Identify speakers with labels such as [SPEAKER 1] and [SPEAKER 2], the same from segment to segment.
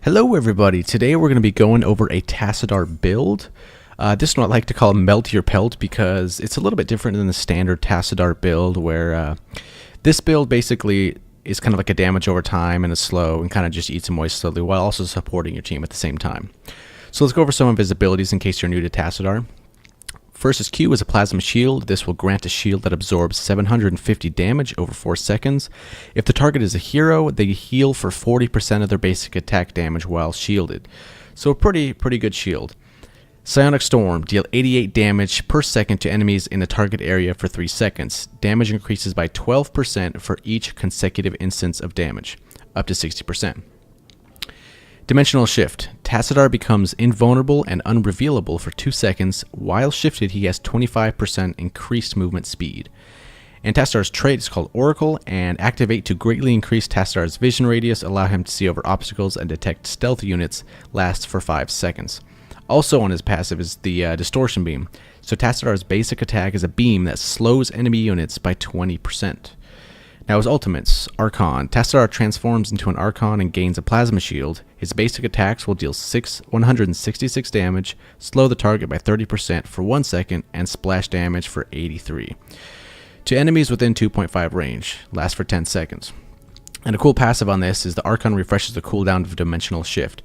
[SPEAKER 1] Hello everybody, today we're going to be going over a Tassadar build. This one I like to call Melt Your Pelt because it's a little bit different than the standard Tassadar build where this build basically is kind of like a damage over time and is slow and kind of just eats and moist slowly while also supporting your team at the same time. So let's go over some of his abilities in case you're new to Tassadar. First, his Q is a Plasma Shield. This will grant a shield that absorbs 750 damage over 4 seconds. If the target is a hero, they heal for 40% of their basic attack damage while shielded. So a pretty good shield. Psionic Storm, deal 88 damage per second to enemies in the target area for 3 seconds. Damage increases by 12% for each consecutive instance of damage, up to 60%. Dimensional Shift. Tassadar becomes invulnerable and unrevealable for 2 seconds. While shifted, he has 25% increased movement speed. And Tassadar's trait is called Oracle, and activate to greatly increase Tassadar's vision radius, allow him to see over obstacles and detect stealth units, lasts for 5 seconds. Also on his passive is the Distortion Beam. So Tassadar's basic attack is a beam that slows enemy units by 20%. Now his ultimates, Archon. Tassadar transforms into an Archon and gains a Plasma Shield. His basic attacks will deal 166 damage, slow the target by 30% for 1 second, and splash damage for 83. To enemies within 2.5 range, lasts for 10 seconds. And a cool passive on this is the Archon refreshes the cooldown of Dimensional Shift.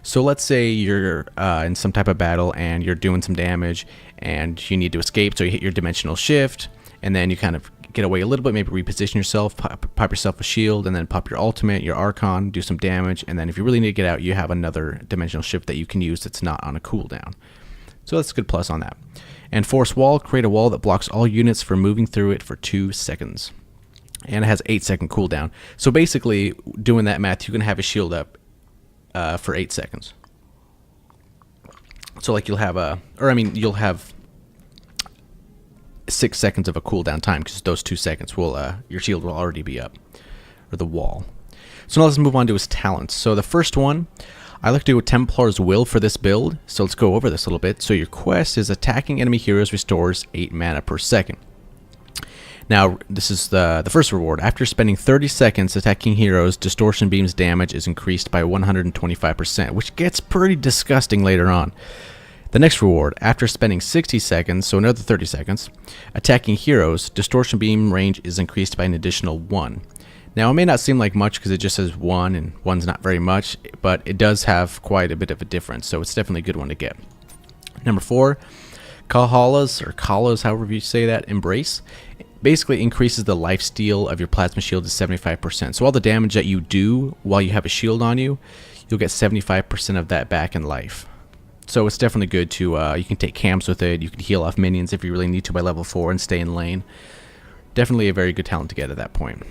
[SPEAKER 1] So let's say you're in some type of battle and you're doing some damage and you need to escape, so you hit your Dimensional Shift, and then you kind of get away a little bit, maybe reposition yourself, pop yourself a shield, and then pop your ultimate, your Archon, do some damage, and then if you really need to get out, you have another Dimensional Shift that you can use that's not on a cooldown. So that's a good plus on that. And Force Wall, create a wall that blocks all units from moving through it for 2 seconds. And it has 8-second cooldown. So basically, doing that math, you can have a shield up for 8 seconds. So like you'll have 6 seconds of a cooldown time, because those 2 seconds will your shield will already be up, or the wall. So now let's move on to his talents. So the first one, I like to do a Templars Will for this build. So let's go over this a little bit. So your quest is attacking enemy heroes restores 8 mana per second. Now this is the first reward. After spending 30 seconds attacking heroes, Distortion Beam's damage is increased by 125%, which gets pretty disgusting later on. The next reward, after spending 60 seconds, so another 30 seconds, attacking heroes, Distortion Beam range is increased by an additional 1. Now, it may not seem like much because it just says 1, and 1's not very much, but it does have quite a bit of a difference, so it's definitely a good one to get. Number 4, Khala's, however you say that, Embrace, basically increases the lifesteal of your Plasma Shield to 75%. So all the damage that you do while you have a shield on you, you'll get 75% of that back in life. So it's definitely good to, you can take camps with it, you can heal off minions if you really need to by level 4 and stay in lane. Definitely a very good talent to get at that point.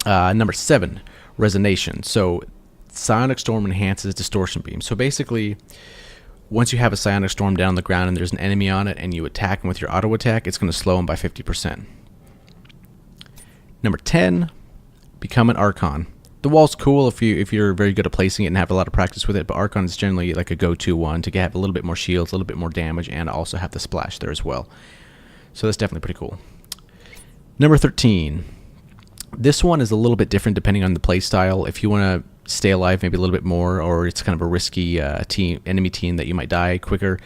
[SPEAKER 1] Number 7, Resonation. So Psionic Storm enhances Distortion Beam. So basically, once you have a Psionic Storm down on the ground and there's an enemy on it and you attack him with your auto attack, it's going to slow him by 50%. Number 10, become an Archon. The wall's cool if you're very good at placing it and have a lot of practice with it, but Archon is generally like a go-to one to have a little bit more shields, a little bit more damage, and also have the splash there as well. So that's definitely pretty cool. Number 13. This one is a little bit different depending on the playstyle. If you want to stay alive maybe a little bit more, or it's kind of a risky enemy team that you might die quicker,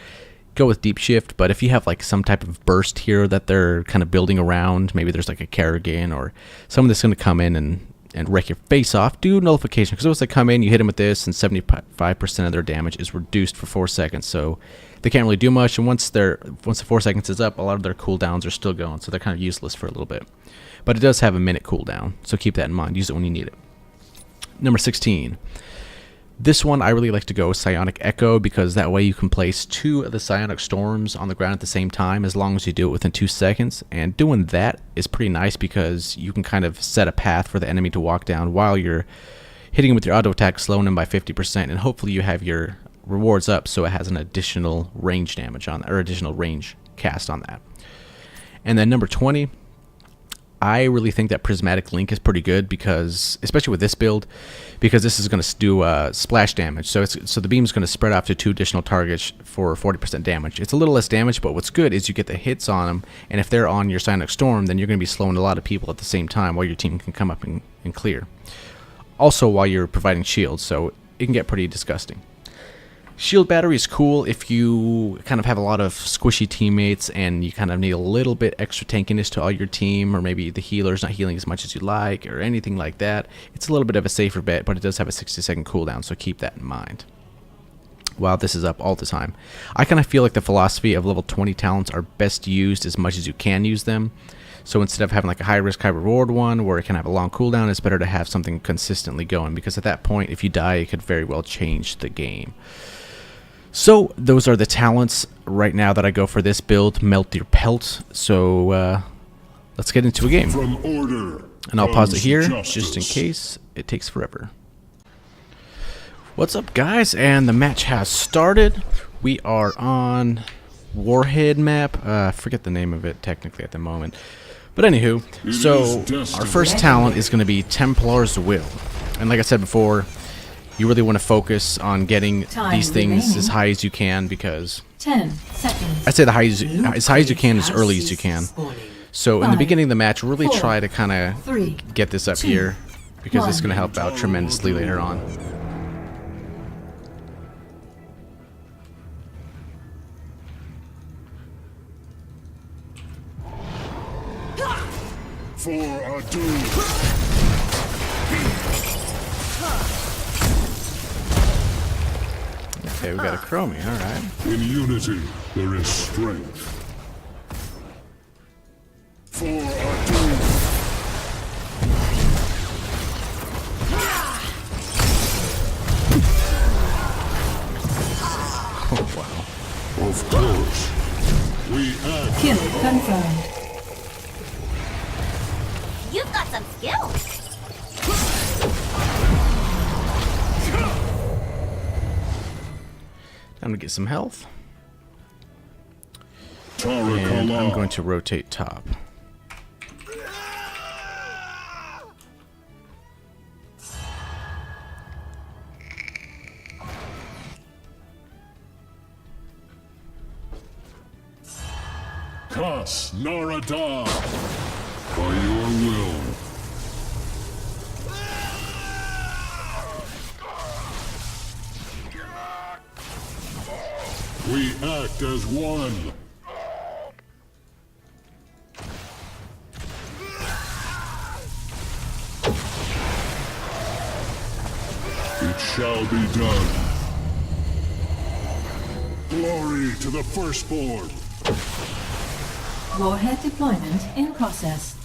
[SPEAKER 1] go with Deep Shift. But if you have like some type of burst here that they're kind of building around, maybe there's like a Kerrigan or someone that's going to come in and wreck your face off, do Nullification, because once they come in, you hit them with this, and 75% of their damage is reduced for 4 seconds, so they can't really do much, and once the 4 seconds is up, a lot of their cooldowns are still going, so they're kind of useless for a little bit. But it does have a minute cooldown, so keep that in mind, use it when you need it. Number 16. This one I really like to go Psionic Echo, because that way you can place 2 of the Psionic Storms on the ground at the same time as long as you do it within 2 seconds. And doing that is pretty nice because you can kind of set a path for the enemy to walk down while you're hitting him with your auto attack, slowing him by 50%, and hopefully you have your rewards up so it has an additional range damage on that, or additional range cast on that. And then number 20. I really think that Prismatic Link is pretty good because, especially with this build, because this is going to do splash damage. So the beam is going to spread off to 2 additional targets for 40% damage. It's a little less damage, but what's good is you get the hits on them, and if they're on your Psionic Storm, then you're going to be slowing a lot of people at the same time while your team can come up and clear. Also while you're providing shields, so it can get pretty disgusting. Shield battery is cool if you kind of have a lot of squishy teammates and you kind of need a little bit extra tankiness to all your team, or maybe the healer's not healing as much as you like, or anything like that. It's a little bit of a safer bet, but it does have a 60-second cooldown, so keep that in mind. Wow, this is up all the time. I kind of feel like the philosophy of level 20 talents are best used as much as you can use them. So instead of having like a high risk, high reward one where it can have a long cooldown, it's better to have something consistently going, because at that point, if you die, it could very well change the game. So those are the talents right now that I go for this build, Melt Your Pelt. So let's get into a game.
[SPEAKER 2] From order
[SPEAKER 1] and I'll pause it here
[SPEAKER 2] justice.
[SPEAKER 1] just in case it takes forever. What's up, guys? And the match has started. We are on Warhead map. I forget the name of it technically at the moment. But anywho, so our first talent is going to be Templars Will. And like I said before, you really want to focus on getting these things as high as you can, because
[SPEAKER 3] 10 seconds.
[SPEAKER 1] I'd say as high as you can, as early as you can. So in the beginning of the match, really try to kind of get this up here, because it's going to help out tremendously later on.
[SPEAKER 2] For a doom.
[SPEAKER 1] Okay, we got a Chromie, alright.
[SPEAKER 2] In unity, there is strength. For a doom.
[SPEAKER 1] Oh, wow.
[SPEAKER 2] Of course. We act.
[SPEAKER 3] Kill confirmed.
[SPEAKER 4] You've got some skills.
[SPEAKER 1] Time to get some health.
[SPEAKER 2] Tara
[SPEAKER 1] And
[SPEAKER 2] Khala.
[SPEAKER 1] I'm going to rotate top.
[SPEAKER 2] Kas Narada. By your will. We act as one. It shall be done. Glory to the firstborn.
[SPEAKER 3] Warhead deployment in process.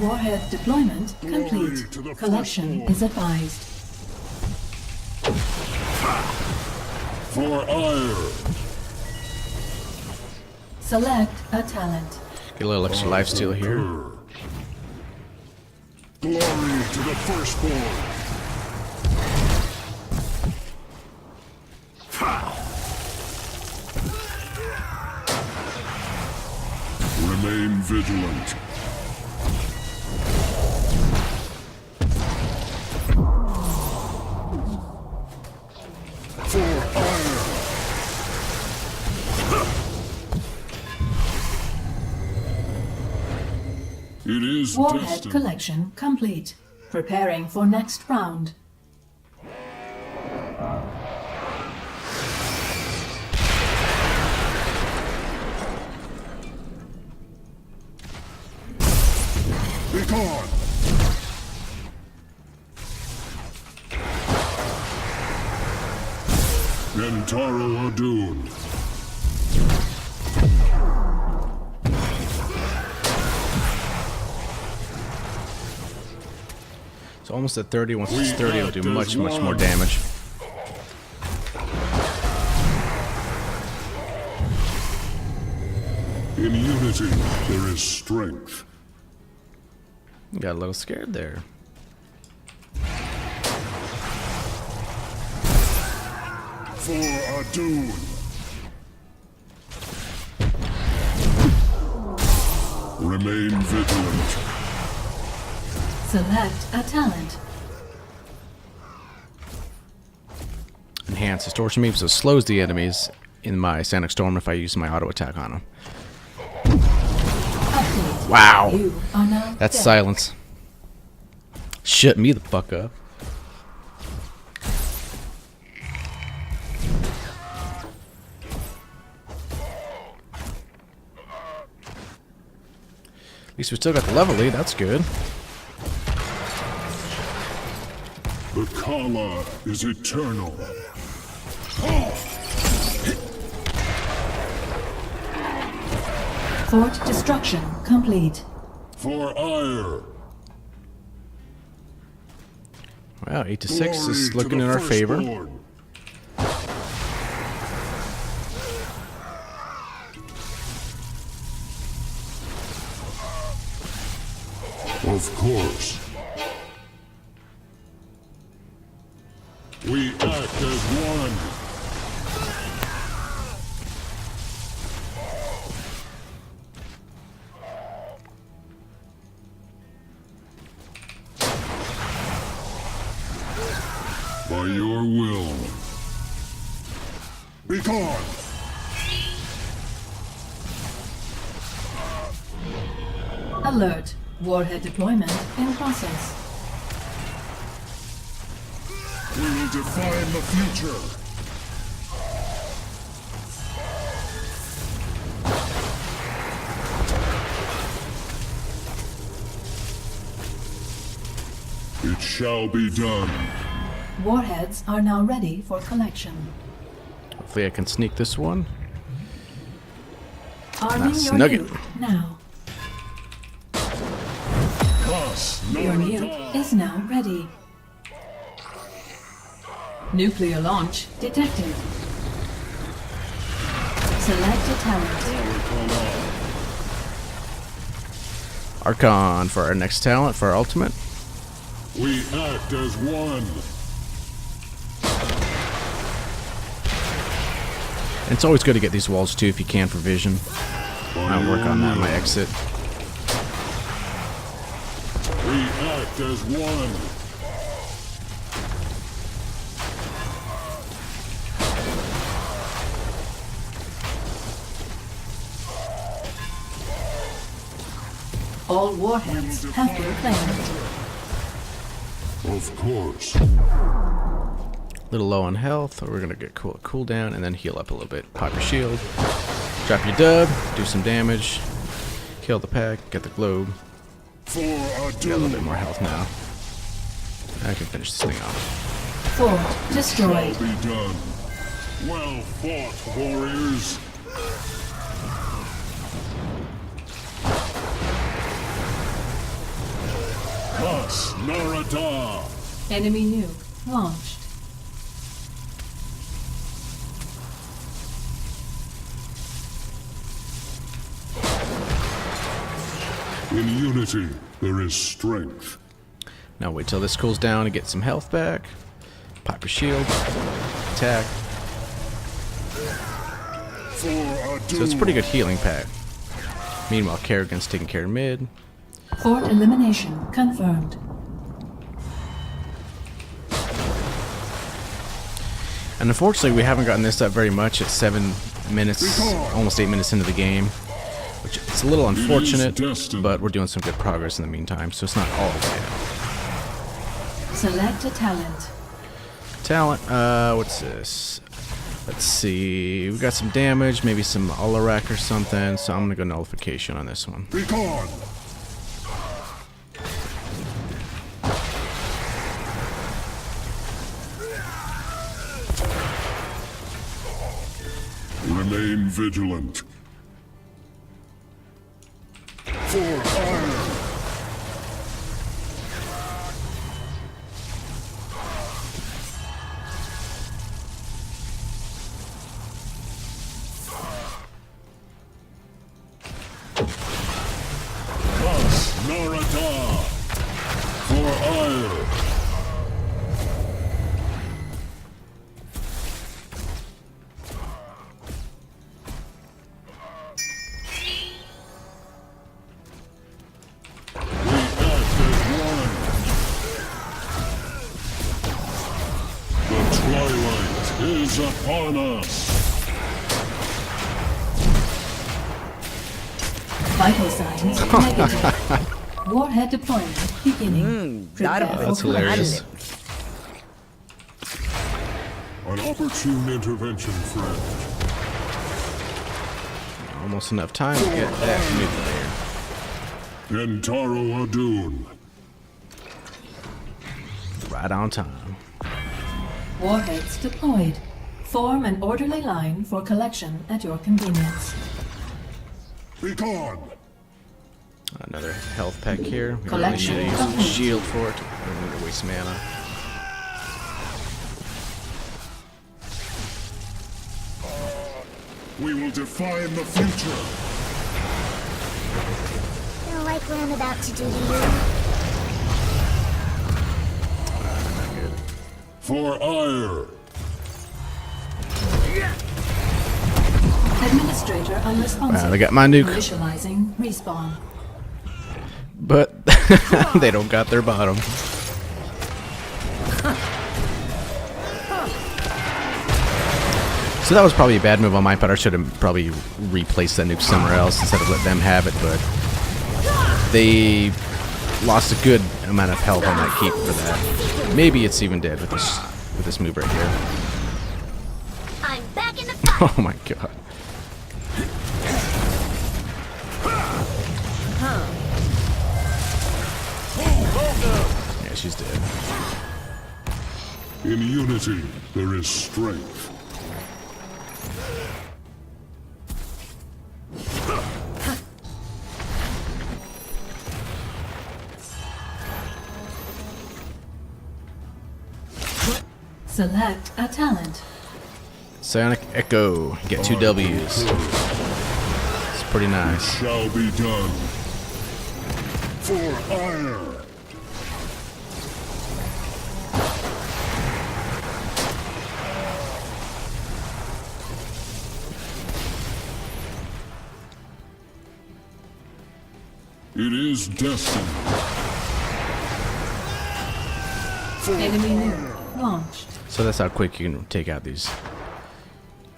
[SPEAKER 3] Warhead deployment complete.
[SPEAKER 2] to the
[SPEAKER 3] Collection
[SPEAKER 2] firstborn.
[SPEAKER 3] is advised.
[SPEAKER 2] For ire.
[SPEAKER 3] Select a talent.
[SPEAKER 1] Get a little extra lifesteal here.
[SPEAKER 2] Glory to the firstborn. Remain vigilant. For ire. It is
[SPEAKER 3] Warhead
[SPEAKER 2] destined.
[SPEAKER 3] collection complete. Preparing for next round.
[SPEAKER 2] Be gone. Nentaro Adun.
[SPEAKER 1] It's almost at 30. Once it's 30, it'll do much more damage.
[SPEAKER 2] In unity, there is strength.
[SPEAKER 1] Got a little scared there.
[SPEAKER 2] For Adun. Remain vigilant.
[SPEAKER 3] Select a talent.
[SPEAKER 1] Enhance distortion means so it slows the enemies in my Psionic Storm if I use my auto attack on them.
[SPEAKER 3] Update.
[SPEAKER 1] Wow.
[SPEAKER 3] You are now
[SPEAKER 1] That's
[SPEAKER 3] dead.
[SPEAKER 1] silence. Shut me the fuck up. At least we still got the level lead, that's good.
[SPEAKER 2] The Khala is eternal.
[SPEAKER 3] Fort destruction complete.
[SPEAKER 2] For ire.
[SPEAKER 1] Wow, 8 to 6
[SPEAKER 2] Glory
[SPEAKER 1] is
[SPEAKER 2] to
[SPEAKER 1] looking
[SPEAKER 2] the
[SPEAKER 1] in our favor.
[SPEAKER 2] firstborn. Of course. We act as one. By your will. Be gone!
[SPEAKER 3] Alert. Warhead deployment in process.
[SPEAKER 2] We will define the future. It shall be done.
[SPEAKER 3] Warheads are now ready for collection.
[SPEAKER 1] Hopefully I can sneak this one.
[SPEAKER 3] Arming your
[SPEAKER 1] snug it.
[SPEAKER 3] nuke now.
[SPEAKER 2] Thus,
[SPEAKER 3] Your nuke is now ready. Nuclear launch detected. Select a talent.
[SPEAKER 1] Archon for our next talent, for our ultimate.
[SPEAKER 2] We act as one.
[SPEAKER 1] And it's always good to get these walls too if you can for vision. I'll work on that in my exit.
[SPEAKER 2] We act as one.
[SPEAKER 3] All warheads have been claimed.
[SPEAKER 2] Of course.
[SPEAKER 1] Little low on health, we're gonna get cool down and then heal up a little bit. Pop your shield, drop your dub, do some damage, kill the pack, get the globe.
[SPEAKER 2] For a
[SPEAKER 1] Got a little bit more health now. I can finish this thing off.
[SPEAKER 3] Fort
[SPEAKER 2] shall
[SPEAKER 3] destroyed.
[SPEAKER 2] be done. Well fought, warriors. Thus, Narada.
[SPEAKER 3] Enemy nuke launched.
[SPEAKER 2] In unity, there is strength.
[SPEAKER 1] Now wait till this cools down and get some health back. Pop your shield, attack.
[SPEAKER 2] For a
[SPEAKER 1] So it's a pretty good healing pack. Meanwhile, Kerrigan's taking care of mid.
[SPEAKER 3] Fort elimination confirmed.
[SPEAKER 1] And unfortunately, we haven't gotten this up very much at 7 minutes, almost 8 minutes into the game. Which it's a little unfortunate,
[SPEAKER 2] destined.
[SPEAKER 1] but we're doing some good progress in the meantime, so it's not all bad.
[SPEAKER 3] Select a talent.
[SPEAKER 1] Talent, what's this? Let's see, we got some damage, maybe some Alarak or something, so I'm gonna go Nullification on this one.
[SPEAKER 2] Be gone. Remain vigilant. For ire. Thus, Narada. For ire. is upon us.
[SPEAKER 3] Vital signs negative. Warhead deployment beginning. Prepare for
[SPEAKER 1] That's hilarious.
[SPEAKER 2] An opportune intervention, friend.
[SPEAKER 1] Almost enough time to get that nuclear.
[SPEAKER 2] Kentaro Adun.
[SPEAKER 1] Right on time.
[SPEAKER 3] Warheads deployed. Form an orderly line for collection at your convenience.
[SPEAKER 2] Be gone.
[SPEAKER 1] Another health pack here. We really need to
[SPEAKER 3] Collection
[SPEAKER 1] use a
[SPEAKER 3] complete.
[SPEAKER 1] shield for it. We don't need to waste mana.
[SPEAKER 2] We will define the future.
[SPEAKER 4] Feel like what I'm about to do to you.
[SPEAKER 1] Not good.
[SPEAKER 2] For ire.
[SPEAKER 3] Administrator unresponsive.
[SPEAKER 1] Wow, they got my nuke.
[SPEAKER 3] Initializing respawn.
[SPEAKER 1] But they don't got their bottom. So that was probably a bad move on my part. I should have probably replaced that nuke somewhere else instead of let them have it, but they lost a good amount of health on that keep for that. Maybe it's even dead with this move right here.
[SPEAKER 4] I'm back in the fight.
[SPEAKER 1] Oh my god. Yeah, she's dead.
[SPEAKER 2] In unity, there is strength.
[SPEAKER 3] Select a talent.
[SPEAKER 1] Psionic Echo. Get 2 W's. It's pretty nice.
[SPEAKER 2] Shall be done. For ire. It is destined.
[SPEAKER 3] Enemy nuke launched.
[SPEAKER 1] So that's how quick you can take out these,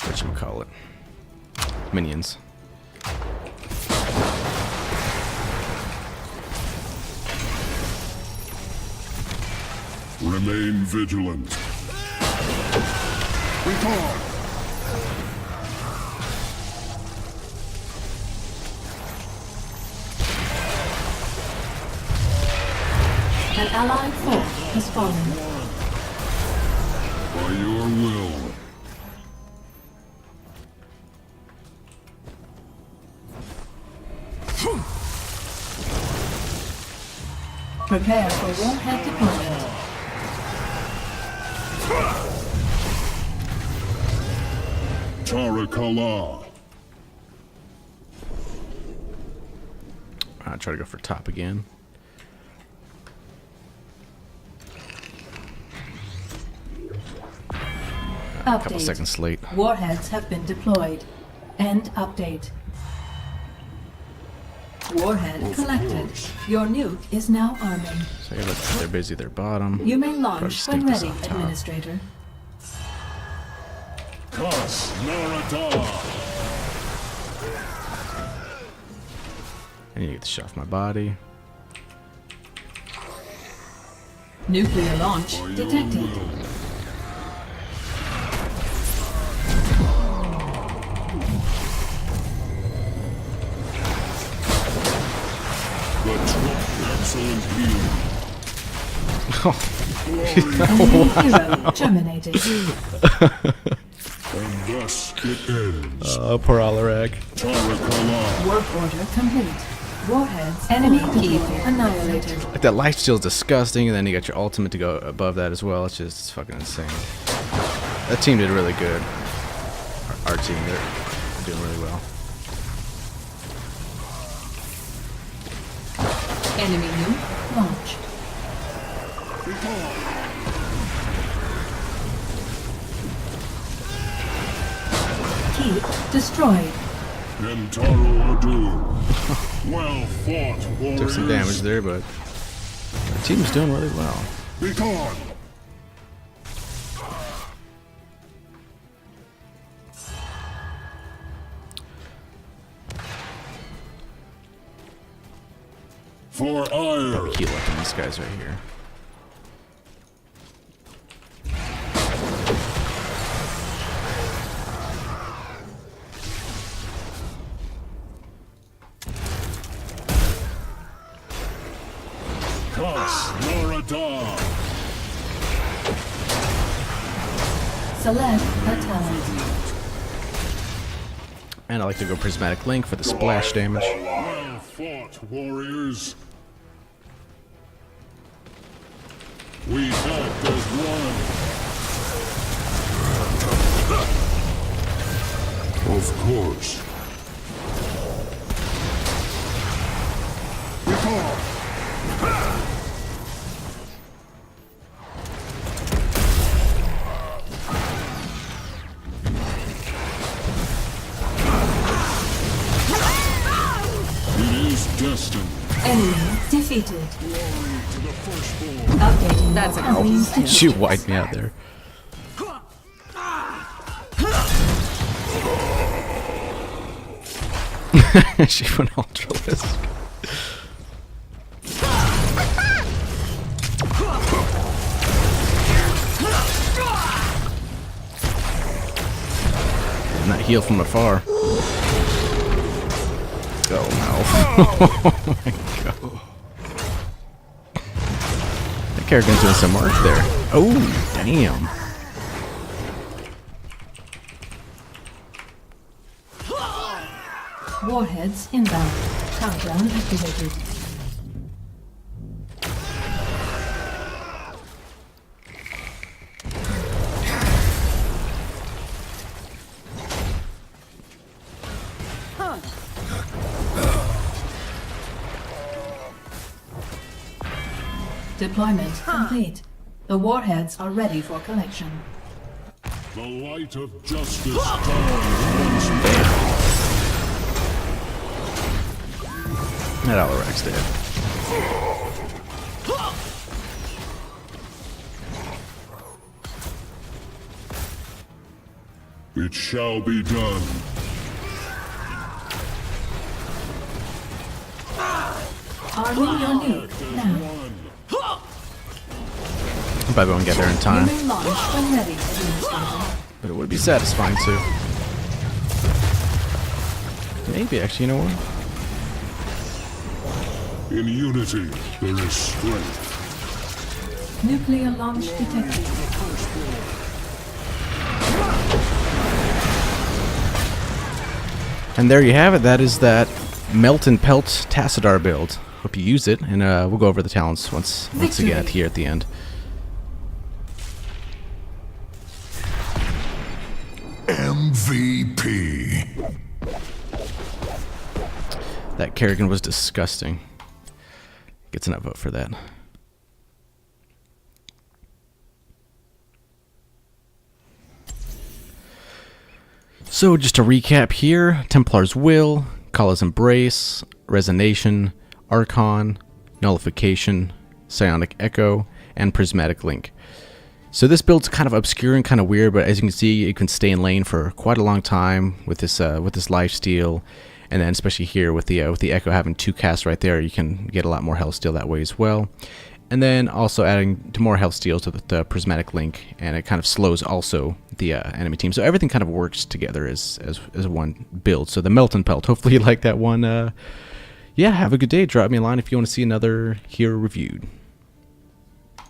[SPEAKER 1] whatchamacallit, minions.
[SPEAKER 2] Remain vigilant. Recall.
[SPEAKER 3] An allied foe has fallen.
[SPEAKER 2] By your will.
[SPEAKER 3] Prepare for warhead deployment.
[SPEAKER 2] Khala.
[SPEAKER 1] I'll try to go for top again. A couple
[SPEAKER 3] Update.
[SPEAKER 1] seconds late.
[SPEAKER 3] Warheads have been deployed. End update. Warhead collected. Your nuke is now arming.
[SPEAKER 1] So yeah, they're busy their bottom.
[SPEAKER 3] You may
[SPEAKER 1] Probably
[SPEAKER 3] launch
[SPEAKER 1] stink
[SPEAKER 3] when
[SPEAKER 1] this
[SPEAKER 3] ready,
[SPEAKER 1] on top.
[SPEAKER 3] Administrator.
[SPEAKER 2] Kas Narada.
[SPEAKER 1] I need to get the shot off my body.
[SPEAKER 3] Nuclear launch
[SPEAKER 2] By your
[SPEAKER 3] detected.
[SPEAKER 2] will. The trump excellent healing.
[SPEAKER 3] Enemy hero terminated.
[SPEAKER 2] And thus it ends.
[SPEAKER 1] Oh, poor Alarak.
[SPEAKER 2] Khala.
[SPEAKER 3] Work order complete. Warheads enemy keep annihilated.
[SPEAKER 1] Like that life steal is disgusting, and then you got your ultimate to go above that as well. It's just fucking insane. That team did really good. Our team, they're doing really well.
[SPEAKER 3] Enemy nuke launched. Keep destroyed.
[SPEAKER 2] Kentaro Adun. Well fought, warriors.
[SPEAKER 1] Took some damage there, but our team's doing really well.
[SPEAKER 2] Be gone. For ire.
[SPEAKER 1] Heal up on these guys right here.
[SPEAKER 3] Select a talent.
[SPEAKER 1] And I like to go Prismatic Link for the splash damage.
[SPEAKER 2] Well fought, warriors. We act as one. Of course. Destined.
[SPEAKER 3] Enemy defeated. Updating.
[SPEAKER 5] That's a
[SPEAKER 3] enemies to
[SPEAKER 1] She wiped me out there. She went ultralisk. And that heal from afar. Oh no. Oh my god. That character's doing some work there. Oh, damn.
[SPEAKER 3] Warheads inbound. Countdown activated. Deployment complete. The warheads are ready for collection.
[SPEAKER 2] The light of justice dawns once more.
[SPEAKER 1] That Alarak's dead.
[SPEAKER 2] It shall be done.
[SPEAKER 3] Arming your nuke now.
[SPEAKER 1] Probably won't get there in time,
[SPEAKER 3] You may launch when ready, Administrator.
[SPEAKER 1] but it would be satisfying too. Maybe actually, you know what?
[SPEAKER 2] In unity, there is strength.
[SPEAKER 3] Nuclear launch detected.
[SPEAKER 1] And there you have it. That is that Melt and Pelt Tassadar build. Hope you use it, and we'll go over the talents once again here at the end.
[SPEAKER 2] MVP.
[SPEAKER 1] That Kerrigan was disgusting. Gets an upvote for that. So just to recap here, Templars Will, Khala's Embrace, Resonation, Archon, Nullification, Psionic Echo, and Prismatic Link. So this build's kind of obscure and kind of weird, but as you can see, it can stay in lane for quite a long time with this lifesteal, and then especially here with the Echo having 2 casts right there, you can get a lot more health steal that way as well. And then also adding to more health steals with the Prismatic Link, and it kind of slows also the enemy team. So everything kind of works together as one build. So the Melt and Pelt, hopefully you like that one. Yeah, have a good day. Drop me a line if you want to see another hero reviewed.